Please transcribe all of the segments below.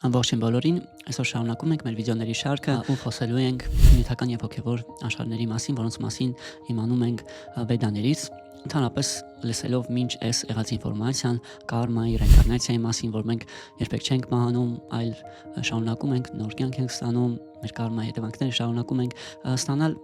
Ողջույն բոլորին, այսօր շարունակում ենք մեր վիդեոների շարքը ու խոսելու ենք նյութական եւ հոգեվոր աշխարհների մասին, որոնց մասին իմանում ենք վեդաներից, ընդհանրապես լսելով մինչ այս եղած ինֆորմացիան կարմայի, ռեինկարնացիայի մասին, որ մենք երբեք չենք մահանում, այլ շարունակում ենք նոր կյանք ենք ստանում, մեր կարմայի հետևանքները շարունակում ենք ստանալ,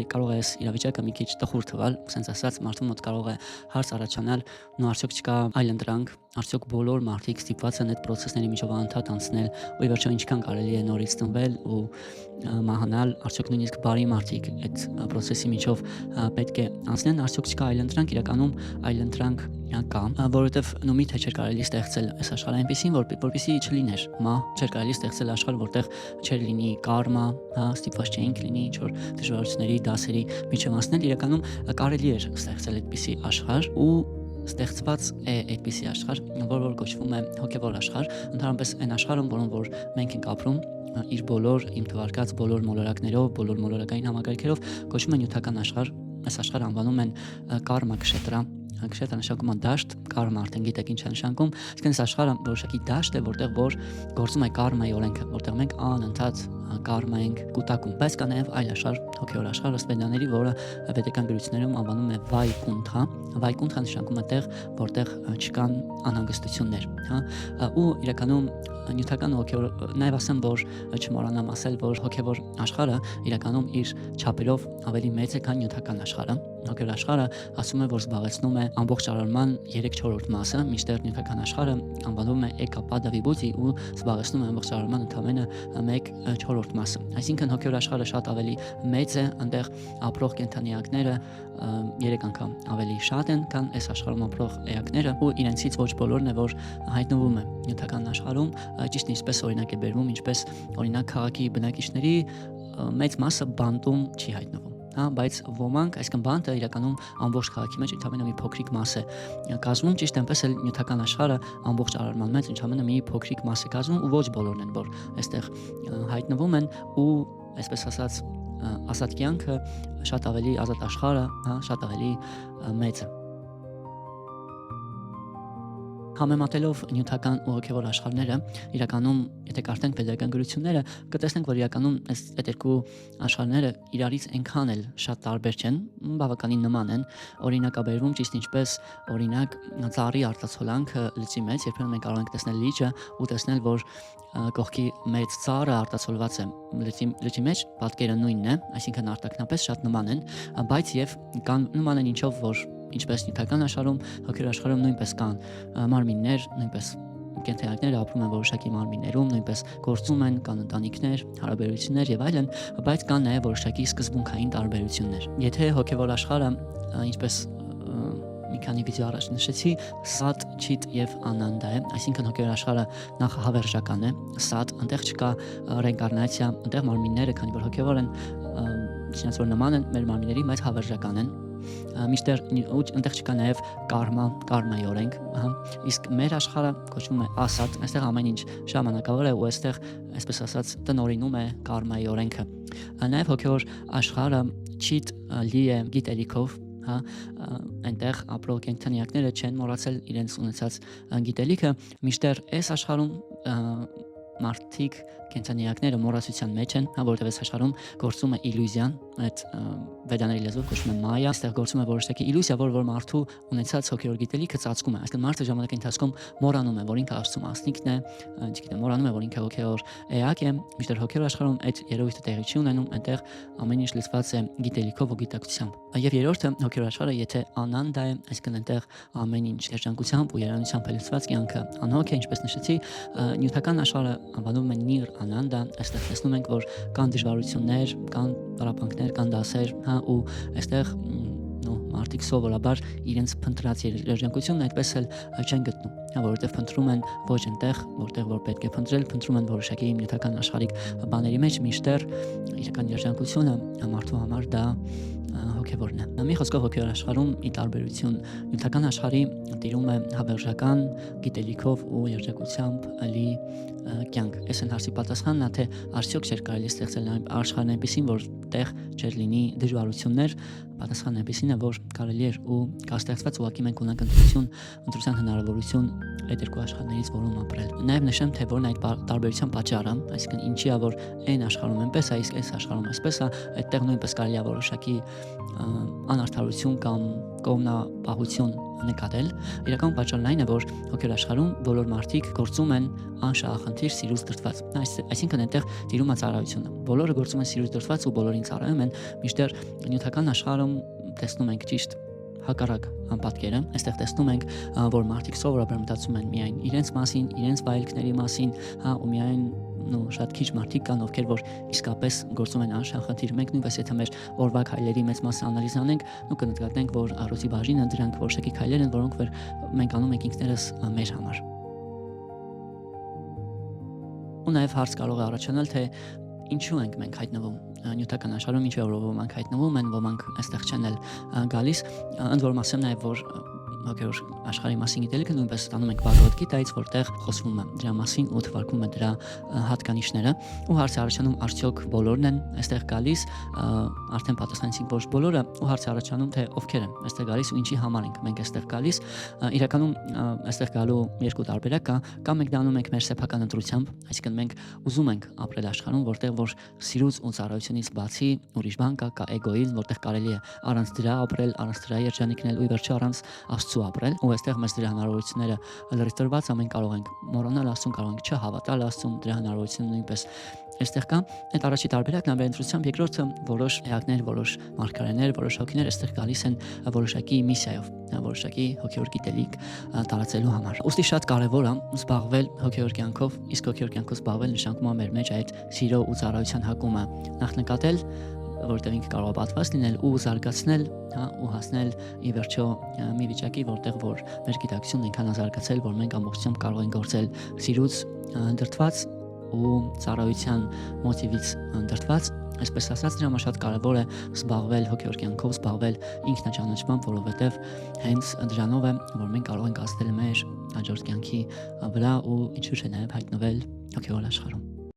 կարող է այս իրավիճակը մի քիչ տխուր թվալ, ասենց ասած, մարդու մոտ կարող է հարց առաջանալ, արդյոք չկա այլընտրանք, արդյոք բոլոր մարդիկ ստիպված են այդ process-ների միջով անդադ անցնել, ու ի վերջո ինչքան կարելի է նորից ծնվել ու մահանալ, արդյոք նույնիսկ բարի մարդիկ այդ process-ի միջով պետք է անցնեն, արդյոք չկա այլընտրանք, իրականում այլընտրանք կա, որովհետև նույնիսկ թե չէր կարելի ստեղծել այս աշխարհը այնպեսին, որպեսզի չլիներ մահ, չէր կարելի ստեղծել աշխարհ, որտեղ չէր լինի կարմա, ստիպված չէինք լինի ինչ-որ դժվարությունների, դասերի միջով անցնել, իրականում կարելի էր ստեղծել այդպիսի աշխարհ ու ստեղծված է այդպիսի աշխարհ, որ կոչվում է հոգևոր աշխարհ, ընդհանրապես այն աշխարհում, որոնց որ մենք ենք ապրում, իր բոլոր իմ թվարկած բոլոր մոլորակներով, բոլոր մոլորակային համակարգերով կոչվում է նյութական աշխարհ, այս աշխարհը անվանում են կարմա քշետրա, քշետրա նշանակում է դաշտ, կարմա արդեն գիտեք ինչ է նշանակում, իսկ այս աշխարհը որոշակի դաշտ է, որտեղ որ գործում է կարմայի օրենքը, որտեղ մենք անընդհատ կարմա ենք կուտակում, բայց կա նաև այլ աշխարհ, հոգևոր աշխարհ, ըստ վեդաների, որը վեդական գրություններում անվանում է վայկունթա, վայկունթա նշանակում է տեղ, որտեղ չկան անհանգստություններ, ու իրականում նյութական հոգևոր, նաև ասեմ, որ չմոռանամ ասել, որ հոգևոր աշխարհը իրականում իր չափերով ավելի մեծ է, քան նյութական աշխարհը, հոգևոր աշխարհը ասում է, որ զբաղեցնում է ամբողջ արարման 3/4 մասը, մինչդեռ նյութական աշխարհը անվանում է էկապադա վիբուտի ու զբաղեցնում է ամբողջ արարման ընդամենը 1/4 մասը, այսինքն հոգևոր աշխարհը շատ ավելի մեծ է, այնտեղ ապրող կենդանիակները 3 անգամ ավելի շատ են, քան այս աշխարհում ապրող էակները, ու իրենցից ոչ բոլորն է, որ հայտնվում է նյութական աշխարհում, ճիշտ ինչպես օրինակ է բերվում, ինչպես օրինակ քաղաքի բնակիչների մեծ մասը բանտում չի հայտնվում, բայց ոմանք, այսինքն բանտը իրականում ամբողջ քաղաքի մեջ ընդամենը մի փոքրիկ մաս է կազմում, ճիշտ այնպես էլ նյութական աշխարհը ամբողջ արարման մեջ ընդամենը մի փոքրիկ մաս է կազմում, ու ոչ բոլորն են, որ այստեղ հայտնվում են, ու այսպես ասած ազատ կյանքը շատ ավելի ազատ աշխարհը, շատ ավելի մեծ է։ Համեմատելով նյութական ու հոգևոր աշխարհները, իրականում, եթե կարդանք վեդական գրությունները, կտեսնենք, որ իրականում այդ երկու աշխարհները իրարից այնքան էլ շատ տարբեր չեն, բավականին նման են, օրինակաբերվում ճիշտ ինչպես օրինակ ծառի արտացոլանքը լճի մեջ, երբեմն մենք կարող ենք տեսնել լիճը ու տեսնել, որ կողքի մեծ ծառը արտացոլված է լճի մեջ, պատկերը նույնն է, այսինքն արտաքնապես շատ նման են, բայց եւ կան նման են ինչով, որ ինչպես նյութական աշխարհում, հոգևոր աշխարհում նույնպես կան մարմիններ, նույնպես կենդանիները ապրում են որոշակի մարմիններում, նույնպես գործում են, կան ընտանիքներ, հարաբերություններ եւ այլն, բայց կան նաեւ որոշակի սկզբունքային տարբերություններ։ Եթե հոգևոր աշխարհը, ինչպես մի քանի վիդեո առաջ նշեցի, սատ, չիտ եւ անանդա է, այսինքն հոգևոր աշխարհը նախ հավերժական է, սատ, այնտեղ չկա ռեինկարնացիա, այնտեղ մարմինները, քանի որ հոգևոր են, չնայած որ նման են մեր մարմինների, բայց հավերժական են, մինչդեռ այնտեղ չկա նաև կարմայի օրենք, իսկ մեր աշխարհը կոչվում է ասատ, այստեղ ամեն ինչ ժամանակավոր է ու այստեղ, այսպես ասած, տնօրինում է կարմայի օրենքը։ Նաև հոգևոր աշխարհը չիտ լի է գիտելիքով, այնտեղ ապրող կենդանիակները չեն մոռացել իրենց ունեցած գիտելիքը, մինչդեռ այս աշխարհում մարդիկ կենդանիակները մոռացության մեջ են, որովհետև այս աշխարհում գործում է իլյուզիան, այդ վեդաների լեզվով կոչվում է մայա, այստեղ գործում է որոշակի իլյուզիա, որ մարդու ունեցած հոգևոր գիտելիքը ծածկում է, այսինքն մարդը ժամանակի ընթացքում մոռանում է, որ ինքը Աստծո մասնիկն է, չգիտեմ, մոռանում է, որ ինքը հոգևոր էակ է, մինչդեռ հոգևոր աշխարհում այդ երևույթը տեղի չի ունենում, այնտեղ ամեն ինչ լցված է գիտելիքով ու գիտակցությամբ։ Եվ երրորդը հոգևոր աշխարհը, եթե անանդա է, այսինքն այնտեղ ամեն ինչ երջանկությամբ ու երանությամբ է լցված, կյանքը անհոգ է, ինչպես նշեցի, նյութական աշխարհը անվանում են նիր անանդա, այստեղ տեսնում ենք, որ կան դժվարություններ, կան տառապանքներ, կան դասեր, ու այստեղ մարդիկ սովորաբար իրենց փնտրած երջանկությունն այդպես էլ չեն գտնում, որովհետև փնտրում են ոչ այնտեղ, որտեղ որ պետք է փնտրել, փնտրում են որոշակի նյութական աշխարհիկ բաների մեջ, մինչդեռ իրական երջանկությունը մարդու համար դա հոգևորն է։ Մի խոսքով հոգևոր աշխարհում ի տարբերություն նյութական աշխարհի տիրում է հավերժական գիտելիքով ու երջանկությամբ լի կյանք։ Այս են հարցի պատասխանն է, թե արդյոք չէր կարելի ստեղծել աշխարհն այնպեսին, որ տեղ չէր լինի դժվարություններ, պատասխանն այնպեսին է, որ կարելի էր ու կա ստեղծված, ուղղակի մենք ունենք ընտրության հնարավորություն այդ երկու աշխարհներից որում ապրել։ Նաև նշեմ, թե որն այդ տարբերության պատճառը, այսինքն ինչի է, որ այն աշխարհում այնպես է, իսկ այս աշխարհում այսպես է, այդտեղ նույնպես կարելի է որոշակի անարդարություն կամ կողմնապահություն նկատել։ Իրական պատճառն այն է, որ հոգևոր աշխարհում բոլոր մարդիկ գործում են անշահախնդիր սիրուց դրդված։ Այսինքն այնտեղ տիրում է ծառայությունը։ Բոլորը գործում են սիրուց դրդված ու բոլորին ծառայում են, մինչդեռ նյութական աշխարհում տեսնում ենք ճիշտ հակառակ պատկերը։ Այստեղ տեսնում ենք, որ մարդիկ սովորաբար մտածում են միայն իրենց մասին, իրենց վայելքների մասին, ու միայն շատ քիչ մարդիկ կան, ովքեր որ իսկապես գործում են անշահախնդիր։ Մենք նույնպես եթե մեր օրվա քայլերի մեծ մասը անալիզ անենք, կնկատենք, որ առօրյա բաժինը դրանք որոշակի քայլեր են, որոնք մենք անում ենք ինքներս մեր համար։ Ու նաև հարց կարող է առաջանալ, թե ինչու ենք մենք հայտնվում նյութական աշխարհում, ինչու ոմանք հայտնվում են, ոմանք այստեղ չեն գալիս։ Ընդ որում ասեմ նաև, որ հոգևոր աշխարհի մասին գիտելիքը նույնպես ստանում ենք Բաղդադ գիտայից, որտեղ խոսվում է դրա մասին ու թվարկվում է դրա հատկանիշները։ Ու հարցը առաջանում, արդյոք բոլորն են այստեղ գալիս, արդեն պատասխանեցինք, որ բոլորը, ու հարցը առաջանում, թե ովքեր են այստեղ գալիս ու ինչի համար ենք մենք այստեղ գալիս։ Իրականում այստեղ գալու երկու տարբերակ կա, կամ մենք դանում ենք մեր սեփական ընտրությամբ, այսինքն մենք ուզում ենք ապրել աշխարհում, որտեղ որ սիրուց ու ծառայությունից բացի ուրիշ բան կա էգոիզմ, որտեղ կարելի է առանց դրա ապրել, առանց դրա երջանիկնել ու ի վերջո առանց Աստծու ապրել, ու այստեղ մեզ դրա հնարավորությունները լրիվ տրված, մենք կարող ենք մոռանալ Աստծուն, կարող ենք չհավատալ Աստծուն, դրա հնարավորությունը նույնպես այստեղ կա։ Այդ առաջի տարբերակն է ընտրության, երկրորդը որոշ էակներ, որոշ մարգարեներ, որոշ հոգիներ այստեղ գալիս են որոշակի միսիայով, որոշակի հոգևոր գիտելիք տարածելու համար։ Ուստի շատ կարևոր է զբաղվել հոգևոր կյանքով, իսկ հոգևոր կյանքով զբաղվել նշանակում է մեր մեջ այդ սիրո ու ծառայության հակումը նախ նկատել, որտեղ ինքը կարող է պատված լինել ու զարգացնել, ու հասնել ի վերջո մի վիճակի, որտեղ որ մեր գիտակցությունն այնքան զարգացել, որ մենք ամբողջությամբ կարող ենք գործել սիրուց դրդված ու ծառայության մոտիվից դրդված։ Այսպես ասած, դրա համար շատ կարևոր է զբաղվել հոգևոր կյանքով, զբաղվել ինքնաճանաչմամբ, որովհետև հենց դրանով է, որ մենք կարող ենք ազդել մեր հաջորդ կյանքի վրա ու ինչու՞ չէ նաև հայտնվել հոգևոր աշխարհում։